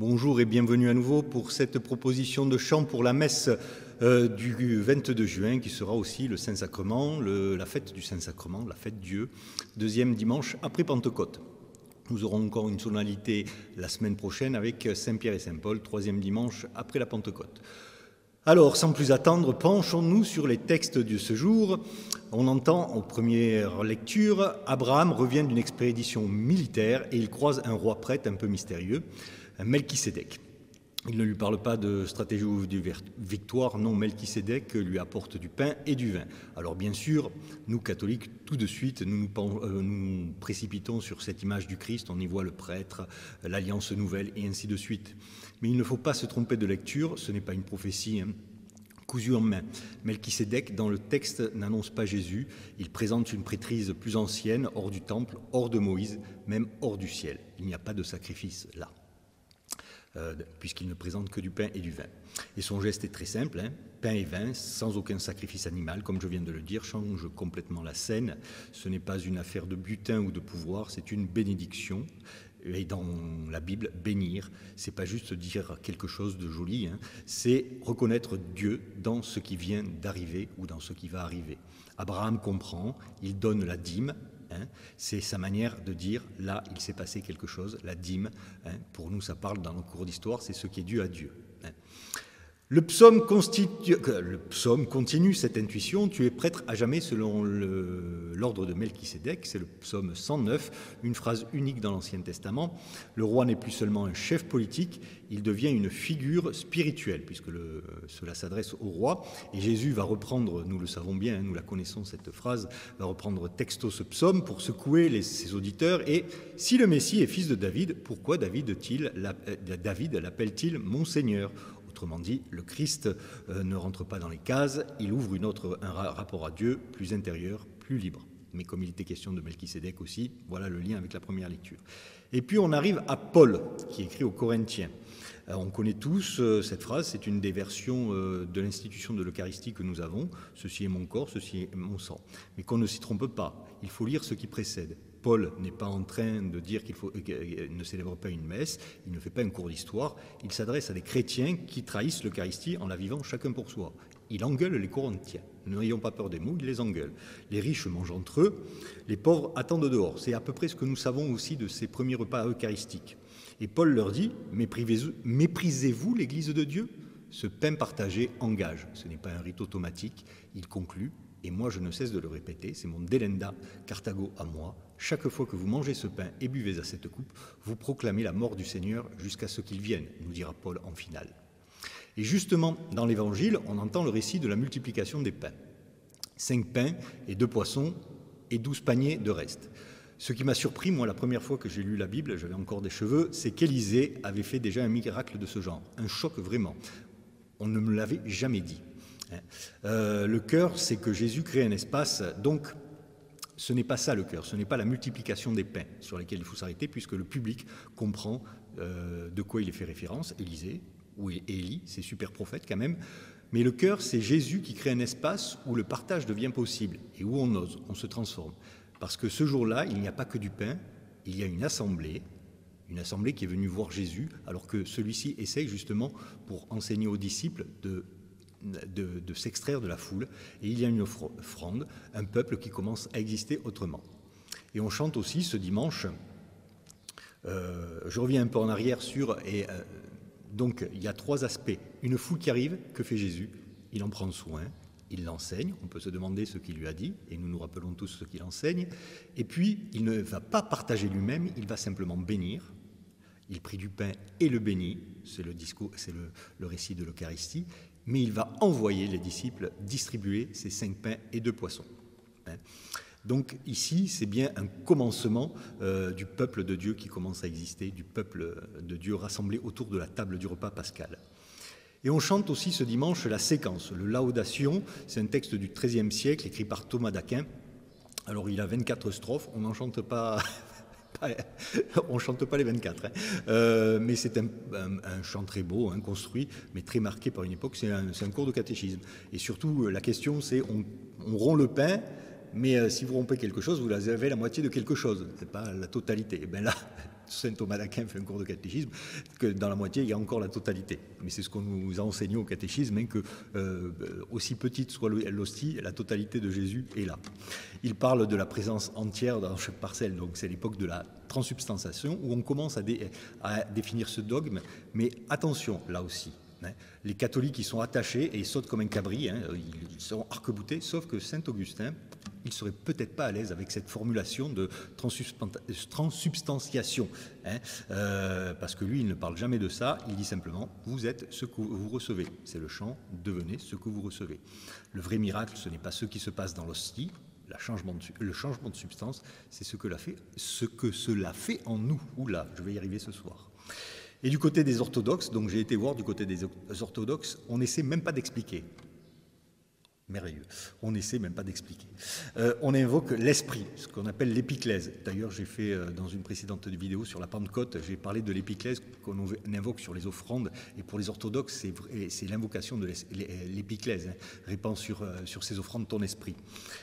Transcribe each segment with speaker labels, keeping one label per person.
Speaker 1: Bonjour et bienvenue à nouveau pour cette proposition de chant pour la messe du 22 juin qui sera aussi le Saint-Sacrement, la fête du Saint-Sacrement, la fête Dieu, deuxième dimanche après Pentecôte. Nous aurons encore une solennité la semaine prochaine avec Saint-Pierre et Saint-Paul, troisième dimanche après la Pentecôte. Alors, sans plus attendre, penchons-nous sur les textes de ce jour. On entend en première lecture, Abraham revient d'une expédition militaire et il croise un roi prêtre un peu mystérieux, Melchisédek. Il ne lui parle pas de stratégie ou de victoire, non, Melchisédek lui apporte du pain et du vin. Alors bien sûr, nous catholiques, tout de suite, nous précipitons sur cette image du Christ, on y voit le prêtre, l'alliance nouvelle et ainsi de suite. Mais il ne faut pas se tromper de lecture, ce n'est pas une prophétie cousue en main. Melchisédek, dans le texte, n'annonce pas Jésus, il présente une prêtrise plus ancienne, hors du temple, hors de Moïse, même hors du ciel. Il n'y a pas de sacrifice là. Puisqu'il ne présente que du pain et du vin. Et son geste est très simple, pain et vin, sans aucun sacrifice animal, comme je viens de le dire, change complètement la scène. Ce n'est pas une affaire de butin ou de pouvoir, c'est une bénédiction. Et dans la Bible, bénir, c'est pas juste dire quelque chose de joli, c'est reconnaître Dieu dans ce qui vient d'arriver ou dans ce qui va arriver. Abraham comprend, il donne la dîme. C'est sa manière de dire, là, il s'est passé quelque chose, la dîme. Pour nous, ça parle dans nos cours d'histoire, c'est ce qui est dû à Dieu. Le psaume continue cette intuition, tu es prêtre à jamais selon l'ordre de Melchisédek, c'est le psaume 109, une phrase unique dans l'Ancien Testament. Le roi n'est plus seulement un chef politique, il devient une figure spirituelle, puisque cela s'adresse au roi. Et Jésus va reprendre, nous le savons bien, nous la connaissons cette phrase, va reprendre texto ce psaume pour secouer ses auditeurs. Et si le Messie est fils de David, pourquoi David l'appelle-t-il mon Seigneur ? Autrement dit, le Christ ne rentre pas dans les cases, il ouvre un rapport à Dieu plus intérieur, plus libre. Mais comme il était question de Melchisédek aussi, voilà le lien avec la première lecture. Et puis on arrive à Paul, qui écrit aux Corinthiens. On connaît tous cette phrase, c'est une des versions de l'institution de l'Eucharistie que nous avons. Ceci est mon corps, ceci est mon sang. Mais qu'on ne s'y trompe pas, il faut lire ce qui précède. Paul n'est pas en train de dire qu'il ne célèbre pas une messe, il ne fait pas un cours d'histoire, il s'adresse à des chrétiens qui trahissent l'Eucharistie en la vivant chacun pour soi. Il engueule les Corinthiens. N'ayons pas peur des mots, il les engueule. Les riches mangent entre eux, les pauvres attendent dehors. C'est à peu près ce que nous savons aussi de ces premiers repas eucharistiques. Et Paul leur dit, méprisez-vous l'Église de Dieu ? Ce pain partagé engage. Ce n'est pas un rite automatique, il conclut. Et moi, je ne cesse de le répéter, c'est mon Delenda Carthago à moi. Chaque fois que vous mangez ce pain et buvez à cette coupe, vous proclamez la mort du Seigneur jusqu'à ce qu'il vienne, nous dira Paul en finale. Et justement, dans l'Évangile, on entend le récit de la multiplication des pains. 5 pains et 2 poissons et 12 paniers de reste. Ce qui m'a surpris, moi, la première fois que j'ai lu la Bible, j'avais encore des cheveux, c'est qu'Élisée avait fait déjà un miracle de ce genre. Un choc vraiment. On ne me l'avait jamais dit. Le cœur, c'est que Jésus crée un espace, donc ce n'est pas ça le cœur, ce n'est pas la multiplication des pains sur lesquels il faut s'arrêter, puisque le public comprend de quoi il est fait référence, Élisée ou Élie, c'est super prophète quand même, mais le cœur, c'est Jésus qui crée un espace où le partage devient possible et où on ose, on se transforme. Parce que ce jour-là, il n'y a pas que du pain, il y a une assemblée qui est venue voir Jésus, alors que celui-ci essaye justement, pour enseigner aux disciples, de s'extraire de la foule, et il y a une offrande, un peuple qui commence à exister autrement. Et on chante aussi ce dimanche, je reviens un peu en arrière donc il y a 3 aspects. Une foule qui arrive, que fait Jésus ? Il en prend soin, il l'enseigne, on peut se demander ce qu'il lui a dit, et nous nous rappelons tous ce qu'il enseigne, et puis il ne va pas partager lui-même, il va simplement bénir. Il prit du pain et le bénit, c'est le récit de l'Eucharistie, mais il va envoyer les disciples distribuer ces 5 pains et 2 poissons. Donc ici, c'est bien un commencement du peuple de Dieu qui commence à exister, du peuple de Dieu rassemblé autour de la table du repas pascal. Et on chante aussi ce dimanche la séquence, le Laudation, c'est un texte du XIIIe siècle écrit par Thomas d'Aquin. Alors il a 24 strophes, on n'en chante pas... On ne chante pas les 24, mais c'est un chant très beau, construit, mais très marqué par une époque. C'est un cours de catéchisme. Et surtout, la question, c'est on rompt le pain, mais si vous rompez quelque chose, vous avez la moitié de quelque chose. Ce n'est pas la totalité. Et bien là, saint Thomas d'Aquin fait un cours de catéchisme, que dans la moitié, il y a encore la totalité. Mais c'est ce qu'on nous a enseigné au catéchisme, hein, que aussi petite soit l'hostie, la totalité de Jésus est là. Il parle de la présence entière dans chaque parcelle, donc c'est l'époque de la transsubstantiation, où on commence à définir ce dogme, mais attention, là aussi. Les catholiques, ils sont attachés et ils sautent comme un cabri, hein, ils seront arc-boutés, sauf que saint Augustin, il ne serait peut-être pas à l'aise avec cette formulation de transsubstantiation, hein, parce que lui, il ne parle jamais de ça, il dit simplement « vous êtes ce que vous recevez ». C'est le chant « devenez ce que vous recevez ». Le vrai miracle, ce n'est pas ce qui se passe dans l'hostie, le changement de substance, c'est ce que cela fait en nous. Oula, je vais y arriver ce soir. Et du côté des orthodoxes, donc j'ai été voir du côté des orthodoxes, on n'essaie même pas d'expliquer. Merveilleux. On n'essaie même pas d'expliquer. On invoque l'esprit, ce qu'on appelle l'épiclèse. D'ailleurs, j'ai fait dans une précédente vidéo sur la Pentecôte, j'ai parlé de l'épiclèse qu'on invoque sur les offrandes. Et pour les orthodoxes, c'est l'invocation de l'épiclèse. Hein. Répand sur ces offrandes ton esprit.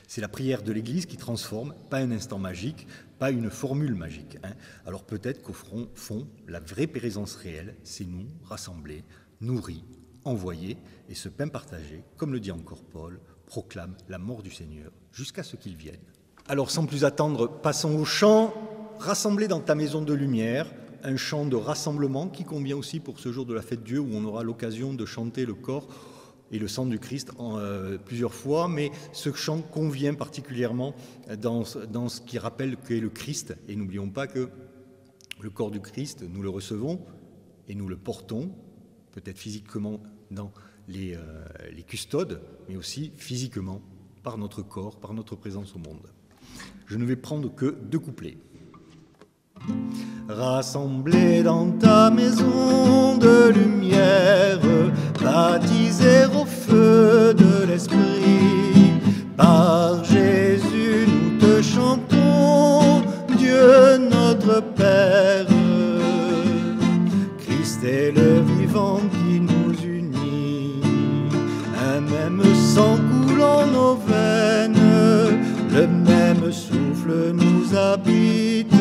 Speaker 1: C'est la prière de l'Église qui transforme, pas un instant magique, pas une formule magique. Hein. Alors peut-être qu'au fond, la vraie présence réelle, c'est nous, rassemblés, nourris, envoyés, et ce pain partagé, comme le dit encore Paul, proclame la mort du Seigneur jusqu'à ce qu'il vienne. Alors sans plus attendre, passons au chant « Rassemblés dans ta maison de lumière », un chant de rassemblement qui convient aussi pour ce jour de la fête Dieu où on aura l'occasion de chanter le corps et le sang du Christ plusieurs fois, mais ce chant convient particulièrement dans ce qui rappelle qu'est le Christ. Et n'oublions pas que le corps du Christ, nous le recevons et nous le portons, peut-être physiquement dans les custodes, mais aussi physiquement par notre corps, par notre présence au monde. Je ne vais prendre que 2 couplets. Rassemblés dans ta maison de lumière, baptisés au feu de l'Esprit, par Jésus nous te chantons, Dieu notre Père. Christ est le vivant qui nous unit, un même sang coulant nos veines, le même souffle nous habite,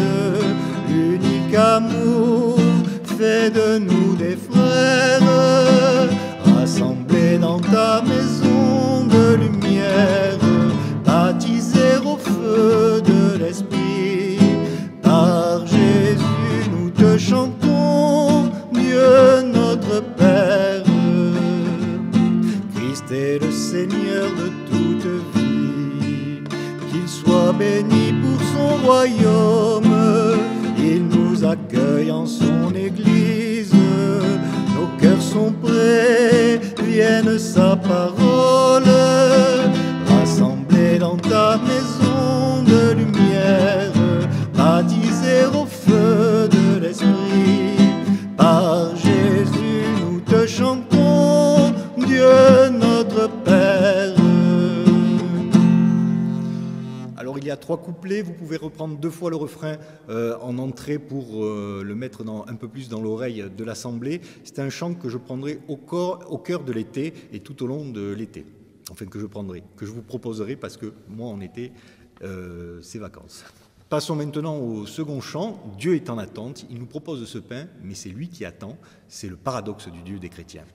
Speaker 1: l'unique amour fait de nous des frères, rassemblés dans ta maison de lumière, baptisés au feu de l'Esprit, par Jésus nous te chantons, Dieu notre Père. Christ est le Seigneur de toute vie, qu'il soit béni pour son royaume, il nous accueille en son Église, nos cœurs sont prêts, vienne sa parole, rassemblés dans ta maison de lumière, baptisés au feu de l'Esprit, par Jésus nous te chantons, Dieu notre Père. Alors il y a 3 couplets, vous pouvez reprendre 2 fois le refrain en entrée pour le mettre un peu plus dans l'oreille de l'assemblée. C'est un chant que je prendrai au cœur de l'été et tout au long de l'été. Enfin que je vous proposerai parce que moi en été, c'est vacances. Passons maintenant au second chant. Dieu est en attente, il nous propose ce pain, mais c'est lui qui attend. C'est le paradoxe du Dieu des chrétiens.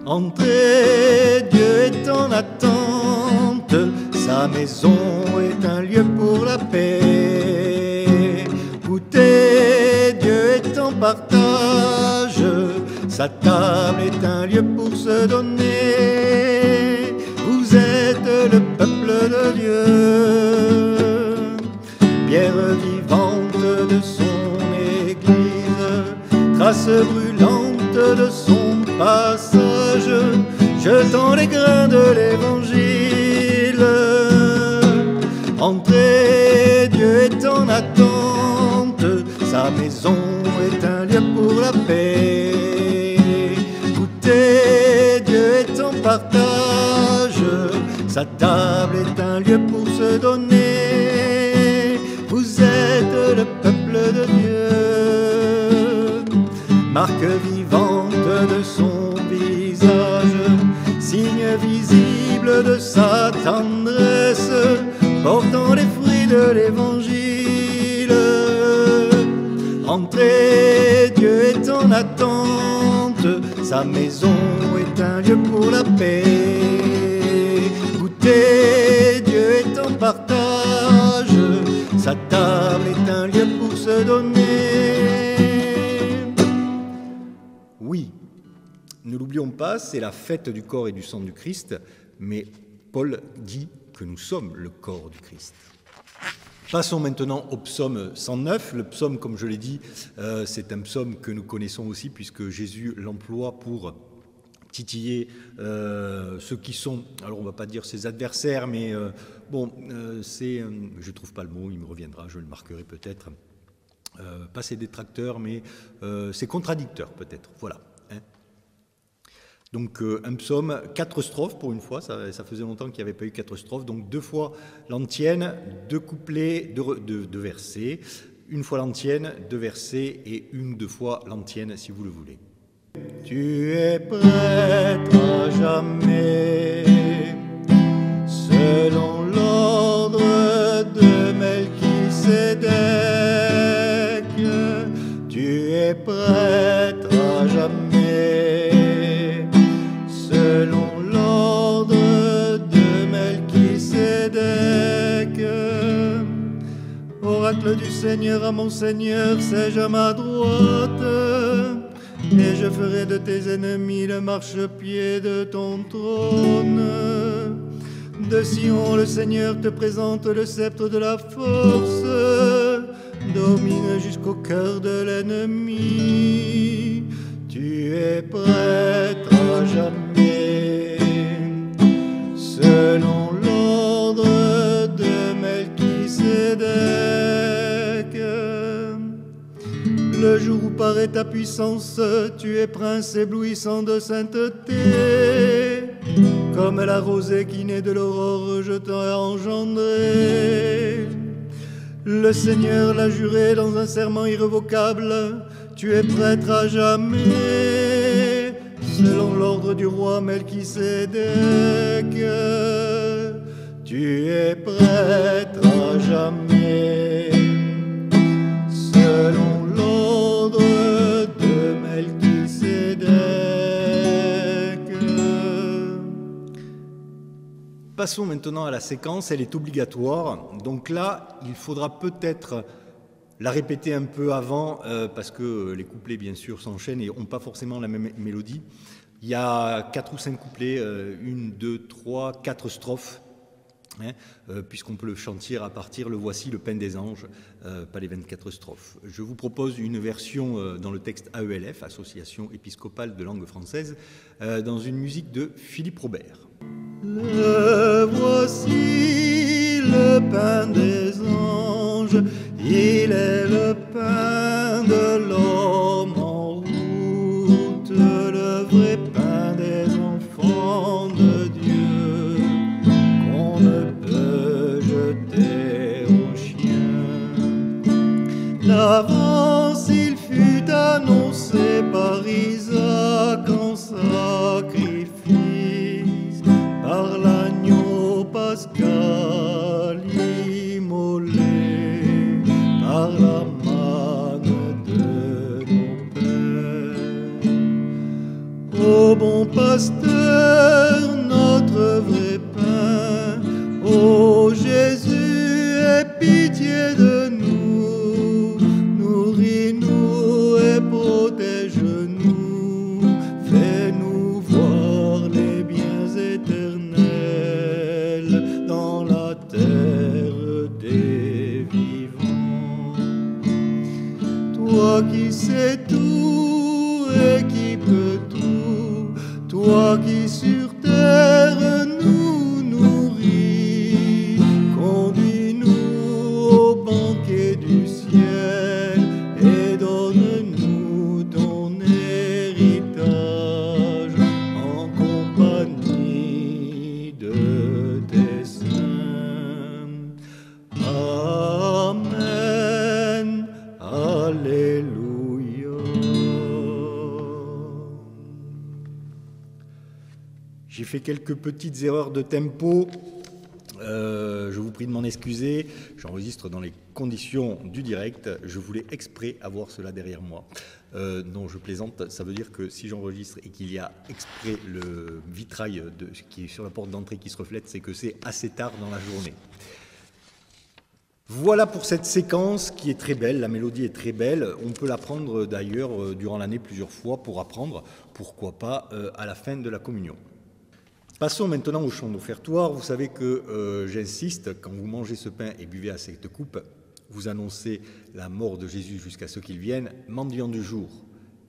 Speaker 1: Entrez, Dieu est en attente, sa maison est un lieu pour la paix. Goûtez, Dieu est en partage, sa table est un lieu pour se donner. Vous êtes le peuple de Dieu, pierre vivante de son église, trace brûlante de son passage, jetant les grains de l'évangile. Entrez, Dieu est en attente, sa maison est un lieu pour la paix. Goûtez, Dieu est en partage, sa table est un lieu pour se donner. Vous êtes le peuple de Dieu, marque vivante de son visage, signe visible de sa tendresse, portant les fruits de l'évangile. Entrez, Dieu est en attente, sa maison est un lieu pour la paix. Goûtez, Dieu est en partage, sa table est un lieu pour se donner. Oui, ne l'oublions pas, c'est la fête du corps et du sang du Christ, mais Paul dit que nous sommes le corps du Christ. Passons maintenant au psaume 109. Le psaume, comme je l'ai dit, c'est un psaume que nous connaissons aussi puisque Jésus l'emploie pour titiller ceux qui sont, alors on ne va pas dire ses adversaires, mais je ne trouve pas le mot, il me reviendra, je le marquerai peut-être. Pas ses détracteurs, mais ses contradicteurs peut-être, voilà. Donc un psaume, 4 strophes pour une fois, ça faisait longtemps qu'il n'y avait pas eu 4 strophes, donc 2 fois l'antienne, 2 couplets, 2 versets, une fois l'antienne, 2 versets et 1 ou 2 fois l'antienne si vous le voulez. Tu es prêtre à jamais, selon l'ordre de Melchisédek, tu es prêtre à jamais. Selon l'ordre de Melchisédek, oracle du Seigneur à mon Seigneur, sais-je à ma droite, et je ferai de tes ennemis le marchepied de ton trône. De Sion, le Seigneur te présente le sceptre de la force, domine jusqu'au cœur de l'ennemi. Tu es prêtre à jamais, selon l'ordre de Melchisédek. Le jour où paraît ta puissance, tu es prince éblouissant de sainteté. Comme la rosée qui naît de l'aurore, je t'ai engendré. Le Seigneur l'a juré dans un serment irrévocable, tu es prêtre à jamais, selon l'ordre du roi Melchisédek. Tu es prêtre à jamais, selon l'ordre de Melchisédek. Passons maintenant à la séquence, elle est obligatoire. Donc là, il faudra peut-être la répéter un peu avant, parce que les couplets, bien sûr, s'enchaînent et n'ont pas forcément la même mélodie. Il y a 4 ou 5 couplets, 1, 2, 3, 4 strophes, puisqu'on peut le chanter à partir, le voici, le pain des anges, pas les 24 strophes. Je vous propose une version dans le texte AELF, Association épiscopale de langue française, dans une musique de Philippe Robert. Le voici, le pain des anges, il est le pain de l'homme en route, le vrai pain des enfants de Dieu, qu'on ne peut jeter aux chiens. D'avance il fut annoncé par Isaac en sacrifice, par l'agneau pascal immolé, par la manne de nos pères. Ô bon pasteur, notre vrai pain, ô Jésus, aie pitié de nous, nourris-nous et protège-nous, fais-nous voir les biens éternels dans la terre des vivants. Toi qui sais tout et qui peux tout, toi qui sur terre nous nourris, conduis-nous au banquet du ciel et donne-nous ton héritage en compagnie de tes saints. Amen. Alléluia. J'ai fait quelques petites erreurs de tempo. Je vous prie de m'en excuser, j'enregistre dans les conditions du direct, je voulais exprès avoir cela derrière moi. Non, je plaisante, ça veut dire que si j'enregistre et qu'il y a exprès le vitrail qui est sur la porte d'entrée qui se reflète, c'est que c'est assez tard dans la journée. Voilà pour cette séquence qui est très belle, la mélodie est très belle, on peut l'apprendre d'ailleurs durant l'année plusieurs fois pour apprendre, pourquoi pas, à la fin de la communion. Passons maintenant au chant d'offertoire. Vous savez que j'insiste, quand vous mangez ce pain et buvez à cette coupe, vous annoncez la mort de Jésus jusqu'à ce qu'il vienne. Mendiant du jour,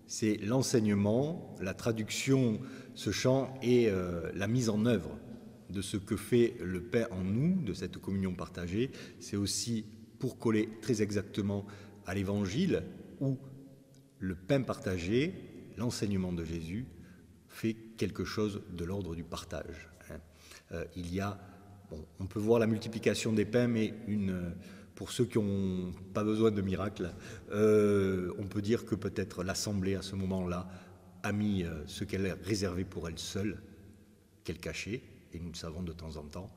Speaker 1: c'est l'enseignement, la traduction, ce chant et la mise en œuvre de ce que fait le pain en nous, de cette communion partagée. C'est aussi pour coller très exactement à l'évangile où le pain partagé, l'enseignement de Jésus, fait quelque chose de l'ordre du partage. Il y a, bon, on peut voir la multiplication des pains, mais pour ceux qui n'ont pas besoin de miracle, on peut dire que peut-être l'Assemblée à ce moment-là a mis ce qu'elle a réservé pour elle seule, qu'elle cachait, et nous le savons de temps en temps,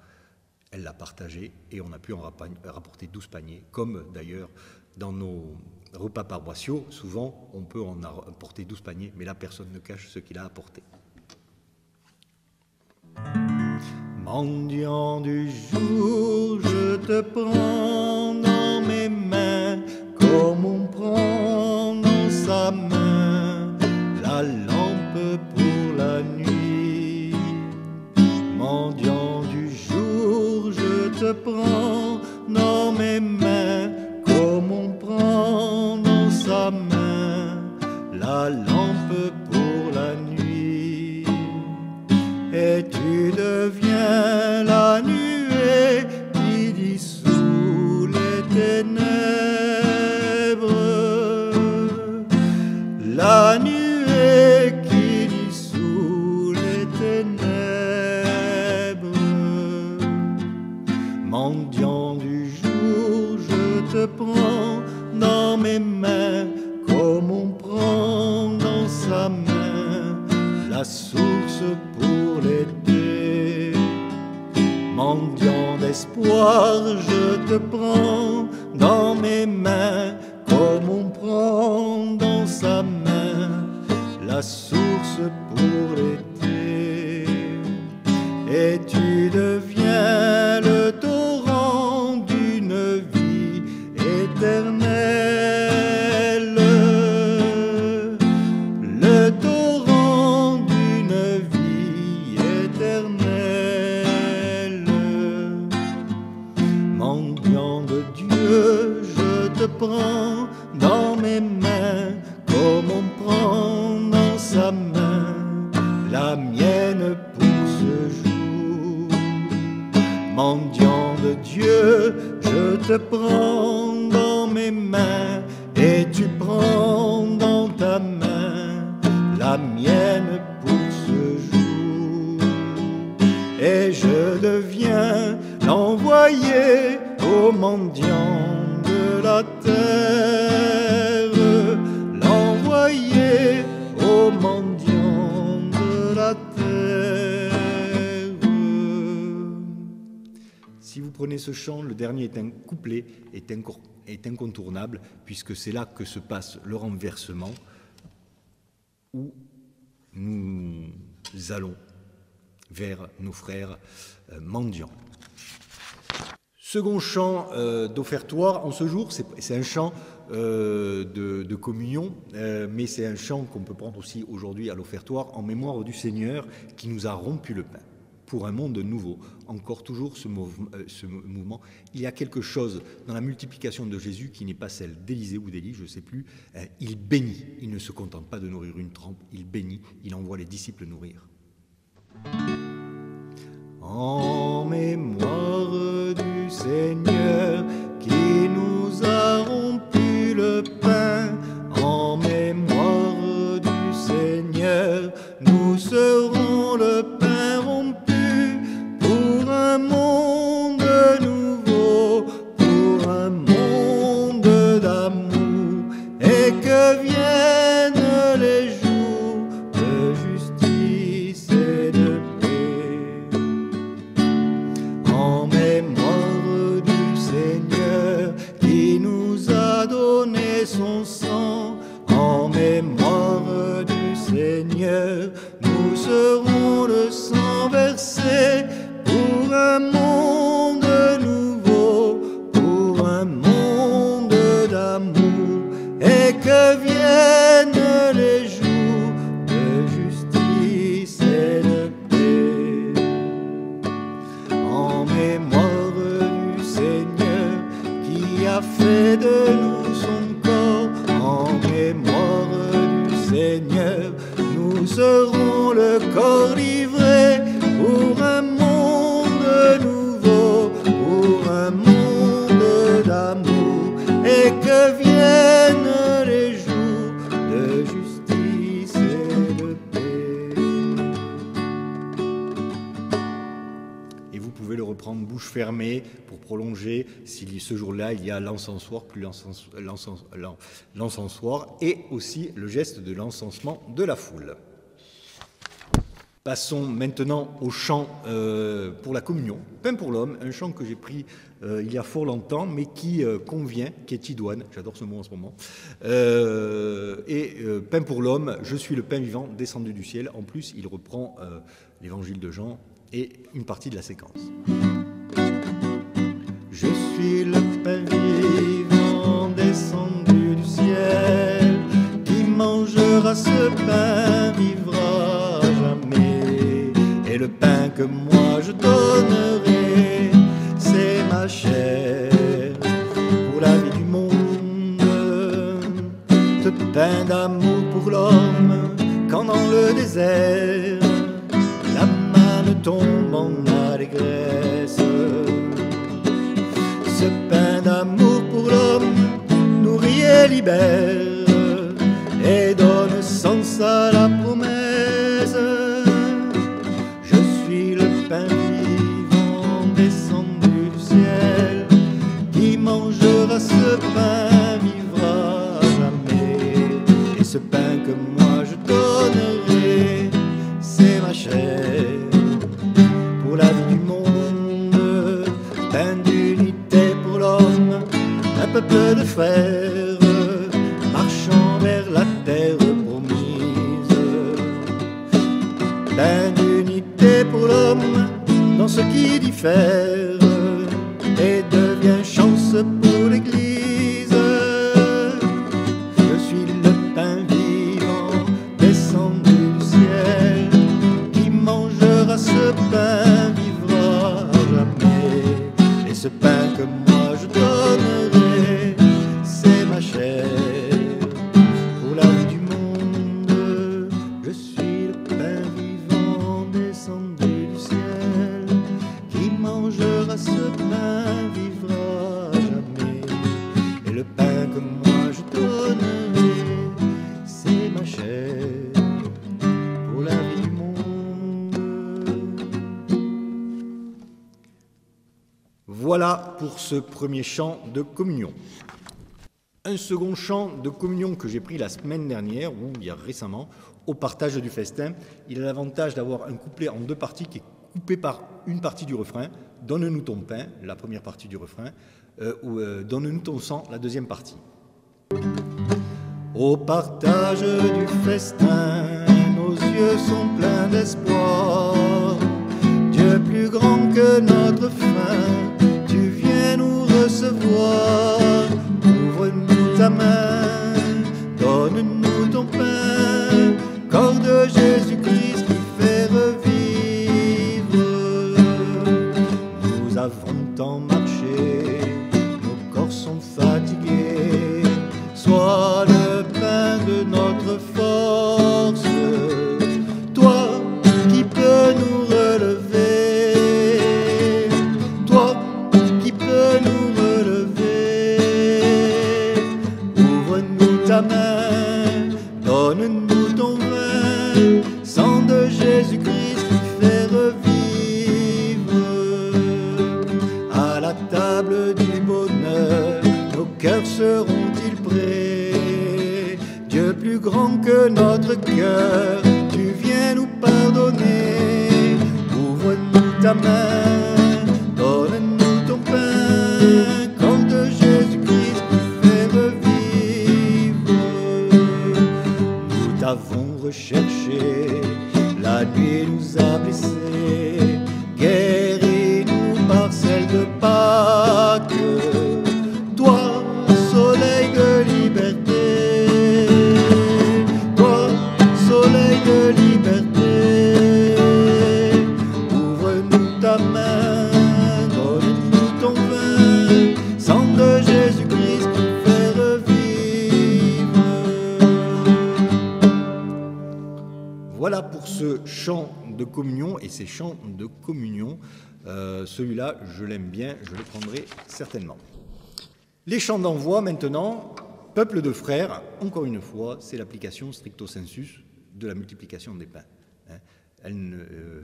Speaker 1: elle l'a partagé et on a pu en rapporter 12 paniers, comme d'ailleurs dans nos repas paroissiaux, souvent on peut en apporter 12 paniers, mais là personne ne cache ce qu'il a apporté. Mendiant du jour, je te prends dans mes mains, comme on prend dans sa main la lampe pour la nuit. Mendiant du jour, je te prends dans mes mains, comme on prend dans sa main la lampe pour la nuit. Et tu deviens la nuée qui dissout les ténèbres, la nuée qui dissout les ténèbres. Mendiant du jour, je te prends dans mes mains, comme on prend dans sa main la source pour l'été. Mendiant d'espoir, je te prends dans mes mains, comme on prend dans sa main la source pour l'été. Et tu deviens le torrent d'une vie éternelle, le torrent d'une vie éternelle. Mendiant de Dieu, je te prends dans mes mains, comme on prend dans sa main la mienne pour ce jour. Mendiant de Dieu, je te prends dans mes mains, et tu prends dans ta main la mienne pour ce jour. Et je deviens l'envoyé aux mendiants de la terre, l'envoyé aux mendiants de la terre. Si vous prenez ce chant, le dernier est un couplet, est incontournable, puisque c'est là que se passe le renversement, où nous allons vers nos frères mendiants. Second chant d'offertoire, en ce jour, c'est un chant de communion, mais c'est un chant qu'on peut prendre aussi aujourd'hui à l'offertoire en mémoire du Seigneur qui nous a rompu le pain pour un monde nouveau. Encore toujours ce mouvement. Il y a quelque chose dans la multiplication de Jésus qui n'est pas celle d'Élisée ou d'Élie, je ne sais plus. Il bénit, il ne se contente pas de nourrir une trempe, il bénit, il envoie les disciples nourrir. En mémoire du Seigneur qui nous a rompu le pain, en mémoire du Seigneur, nous serons le pain rompu pour un monde nouveau, pour un monde d'amour, et que viennent les jours de justice et de paix. En Seigneur, nous serons le sang versé pour un monde nouveau, pour un monde d'amour, et que viennent les jours de justice et de paix. En mémoire du Seigneur qui a fait de nous son corps, en mémoire du Seigneur, nous serons le corps livré pour un monde nouveau, pour un monde d'amour, et que viennent les jours de justice et de paix. Et vous pouvez le reprendre bouche fermée pour prolonger, si ce jour-là il y a l'encensoir, plus l'encensoir, et aussi le geste de l'encensement de la foule. Passons maintenant au chant pour la communion, Pain pour l'homme, un chant que j'ai pris il y a fort longtemps, mais qui convient, qui est idoine, j'adore ce mot en ce moment, Pain pour l'homme, je suis le pain vivant descendu du ciel. En plus, il reprend l'évangile de Jean et une partie de la séquence. Je suis le pain vivant descendu du ciel, qui mangera ce pain vivra jamais. Et le pain que moi je donnerai, c'est ma chair pour la vie du monde. Ce pain d'amour pour l'homme, quand dans le désert la manne tombe en allégresse. Ce pain d'amour pour l'homme nourrit et libère et donne sens à la promesse. Je suis le pain vivant descendu du ciel, qui mangera ce pain vivra jamais. Et ce pain que moi je donnerai, c'est ma chair pour la vie du monde, pain d'unité pour l'homme, un peuple de frères marchant vers la terre promise. Pain d'unité pour l'homme dans ce qui diffère et devient chance pour l'Église. Je suis le pain vivant descendu du ciel, qui mangera ce pain vivra jamais. Et ce pain que moi je donnerai, c'est ma chair pour la vie du monde. Je suis le pain vivant descendu du ciel, qui mangera ce pain vivra jamais. Et le pain que moi je donnerai, c'est ma chair pour la vie du monde. Voilà pour ce premier chant de communion. Un second chant de communion que j'ai pris la semaine dernière, ou il y a récemment, au partage du festin. Il a l'avantage d'avoir un couplet en deux parties qui est coupé par une partie du refrain. Donne-nous ton pain, la première partie du refrain, ou donne-nous ton sang, la deuxième partie. Au partage du festin, nos yeux sont pleins d'espoir. Dieu plus grand que notre faim, tu viens nous recevoir. Ouvre-nous ta main, donne-nous ton pain, corps de Jésus-Christ qui fait revivre. Nous avons tant marché, nos corps sont fatigués. Sois le pain de notre force, toi qui peux nous relever, toi qui peux nous relever. Ouvre-nous ta main, donne-nous ton vin, sang de Jésus-Christ qui fait revivre. À la table du bonheur, nos cœurs seront-ils prêts? Dieu plus grand que notre cœur, tu viens nous pardonner. Ouvre-nous ta main, donne-nous ton pain, corps de Jésus-Christ qui fait revivre. Nous t'avons avons recherché. La nuit nous a blessés, guéris-nous par celle de Pâques. Toi, soleil de liberté, toi, soleil de liberté, ouvre-nous ta main, donne-nous ton vin, sang de Jésus-Christ nous fait revivre. Voilà pour ce chant de communion et ces chants de communion. Celui-là, je l'aime bien, je le prendrai certainement. Les chants d'envoi maintenant, peuple de frères, encore une fois, c'est l'application stricto sensu de la multiplication des pains.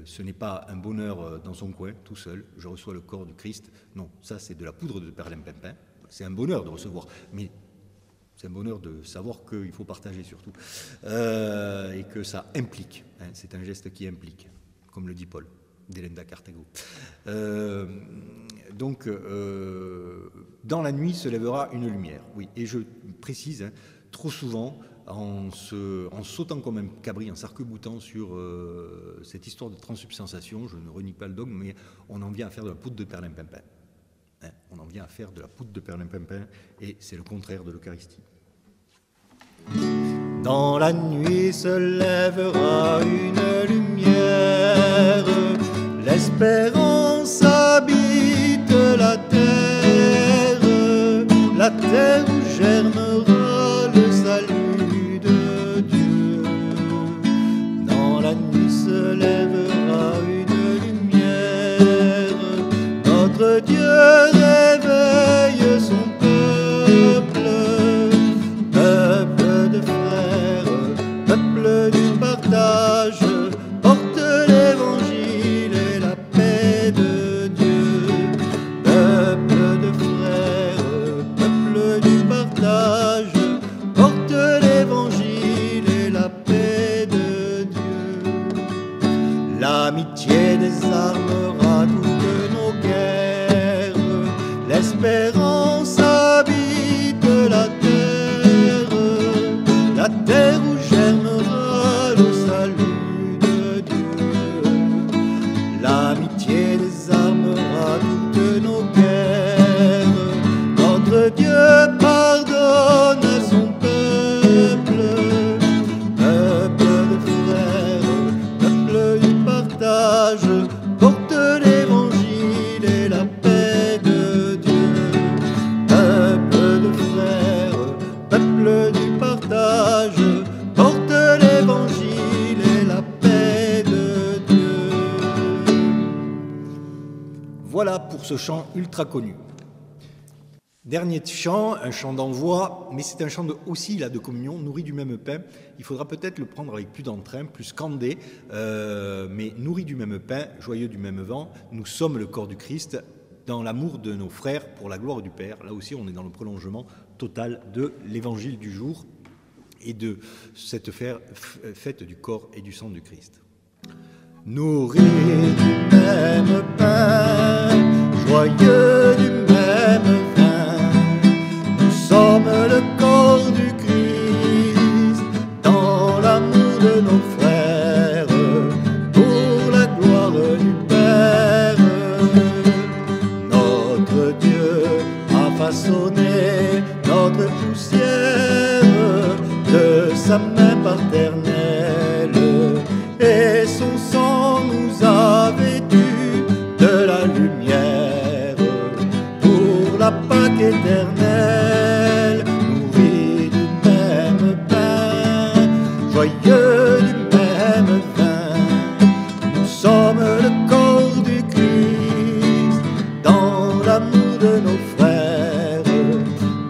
Speaker 1: Ce n'est pas un bonheur dans son coin, tout seul, je reçois le corps du Christ. Non, ça c'est de la poudre de perlimpinpin. C'est un bonheur de recevoir, mais c'est un bonheur de savoir qu'il faut partager surtout. Et que ça implique, c'est un geste qui implique, comme le dit Paul, d'Elenda Carthago. Donc, dans la nuit se lèvera une lumière. Oui, et je précise, trop souvent, en sautant comme un cabri, en s'arc-boutant sur cette histoire de transsubstantiation, je ne renie pas le dogme, mais on en vient à faire de la poudre de perlimpinpin. On en vient à faire de la poudre de perlimpinpin, et c'est le contraire de l'Eucharistie. Dans la nuit se lèvera une lumière, l'espérance habite la terre où germera le salut de Dieu. Dans la nuit se lèvera une lumière, notre Dieu réveille son peuple, peuple de frères, peuple du partage, porte l'évangile et la paix de Dieu. Peuple de frères, peuple du partage, porte l'évangile et la paix de Dieu. L'amitié désarmera toutes nos guerres, l'espérance habite la terre où germera le salut de Dieu. L'amitié désarmera toutes nos guerres, notre Dieu pardonne à son peuple, peuple de frères, peuple du partage, porte l'évangile et la paix de Dieu. Peuple de frères, peuple du partage, porte l'évangile et la paix de Dieu. Voilà pour ce chant ultra connu. Dernier chant, un chant d'envoi, mais c'est un chant aussi là, de communion, nourri du même pain. Il faudra peut-être le prendre avec plus d'entrain, plus scandé, mais nourri du même pain, joyeux du même vent. Nous sommes le corps du Christ, dans l'amour de nos frères, pour la gloire du Père. Là aussi, on est dans le prolongement total de l'évangile du jour et de cette fête du corps et du sang du Christ. Nourris du même pain, joyeux du même vin, nous sommes le corps du Christ, dans l'amour de nos frères, pour la gloire du Père. Notre Dieu a façonné notre poussière de sa main paternelle, et son sang nous a vêtus de la lumière pour la Pâque éternelle. Nourris du même pain, joyeux du même vin, nous sommes le corps du Christ, dans l'amour de nos frères,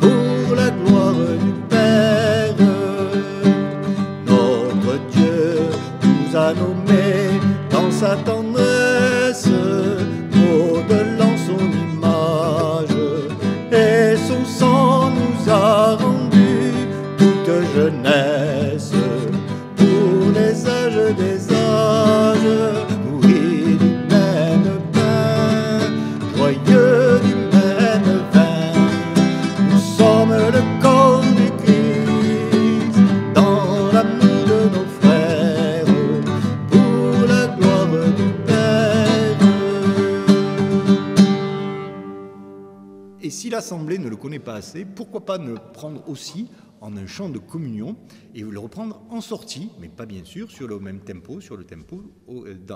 Speaker 1: pour la gloire du Père. Notre Dieu nous a nommés dans sa tendresse, modelant son image, et son sang nous a rendu toute jeunesse, pour les âges des âges. Nourris du même pain, joyeux du même vin, nous sommes le corps du Christ, dans l'amour de nos l'Assemblée ne le connaît pas assez, pourquoi pas ne prendre aussi en un chant de communion et le reprendre en sortie, mais pas bien sûr sur le même tempo, sur le tempo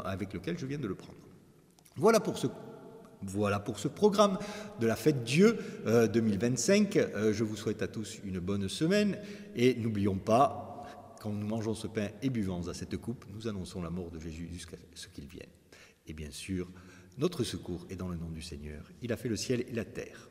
Speaker 1: avec lequel je viens de le prendre. Voilà pour ce programme de la Fête Dieu 2025. Je vous souhaite à tous une bonne semaine et n'oublions pas, quand nous mangeons ce pain et buvons à cette coupe, nous annonçons la mort de Jésus jusqu'à ce qu'il vienne. Et bien sûr, notre secours est dans le nom du Seigneur. Il a fait le ciel et la terre.